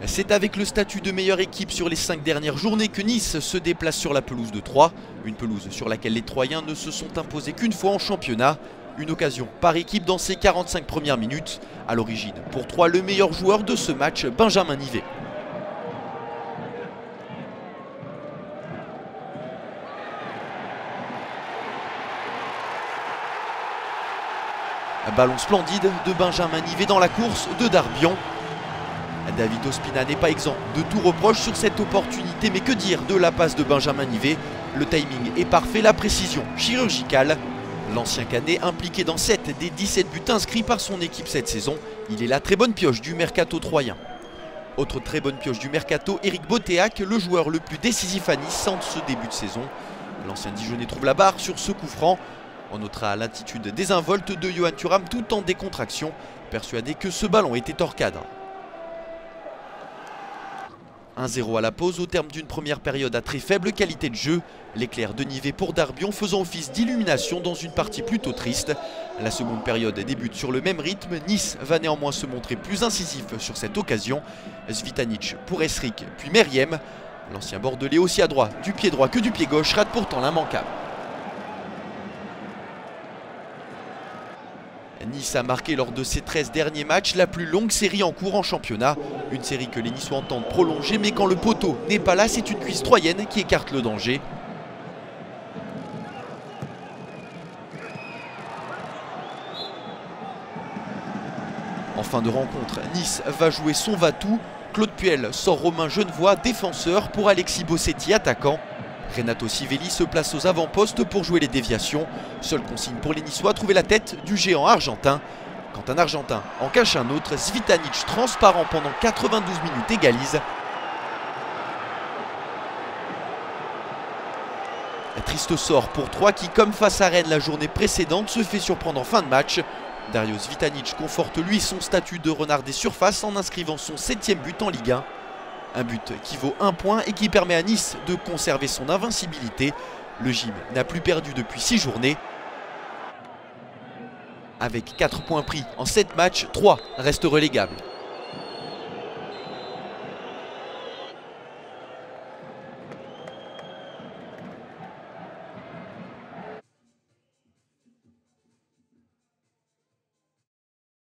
C'est avec le statut de meilleure équipe sur les 5 dernières journées que Nice se déplace sur la pelouse de Troyes. Une pelouse sur laquelle les Troyens ne se sont imposés qu'une fois en championnat. Une occasion par équipe dans ces 45 premières minutes. À l'origine, pour Troyes, le meilleur joueur de ce match, Benjamin Nivet. Un ballon splendide de Benjamin Nivet dans la course de Darbion. David Ospina n'est pas exempt de tout reproche sur cette opportunité, mais que dire de la passe de Benjamin Nivet? Le timing est parfait, la précision chirurgicale. L'ancien Canet impliqué dans 7 des 17 buts inscrits par son équipe cette saison. Il est la très bonne pioche du mercato troyen. Autre très bonne pioche du mercato, Eric Botéac, le joueur le plus décisif à Nice en ce début de saison. L'ancien Dijonais trouve la barre sur ce coup franc. On notera l'attitude désinvolte de Yohan Thuram tout en décontraction, persuadé que ce ballon était hors cadre. 1-0 à la pause au terme d'une première période à très faible qualité de jeu. L'éclair de Nivet pour Darbion faisant office d'illumination dans une partie plutôt triste. La seconde période débute sur le même rythme. Nice va néanmoins se montrer plus incisif sur cette occasion. Svitanic pour Esric puis Meriem. L'ancien bordelais aussi adroit du pied droit que du pied gauche rate pourtant l'immanquable. Nice a marqué lors de ses 13 derniers matchs la plus longue série en cours en championnat. Une série que les Niçois entendent prolonger, mais quand le poteau n'est pas là, c'est une cuisse troyenne qui écarte le danger. En fin de rencontre, Nice va jouer son va-tout. Claude Puel sort Romain Genevoix, défenseur, pour Alexis Bossetti, attaquant. Renato Sivelli se place aux avant-postes pour jouer les déviations. Seule consigne pour les Niçois, trouver la tête du géant argentin. Quand un Argentin en cache un autre, Svitanic, transparent pendant 92 minutes, égalise. Un triste sort pour Troyes qui, comme face à Rennes la journée précédente, se fait surprendre en fin de match. Dario Svitanic conforte lui son statut de renard des surfaces en inscrivant son 7e but en Ligue 1. Un but qui vaut 1 point et qui permet à Nice de conserver son invincibilité. Le gym n'a plus perdu depuis 6 journées. Avec 4 points pris en 7 matchs, Troyes reste relégable.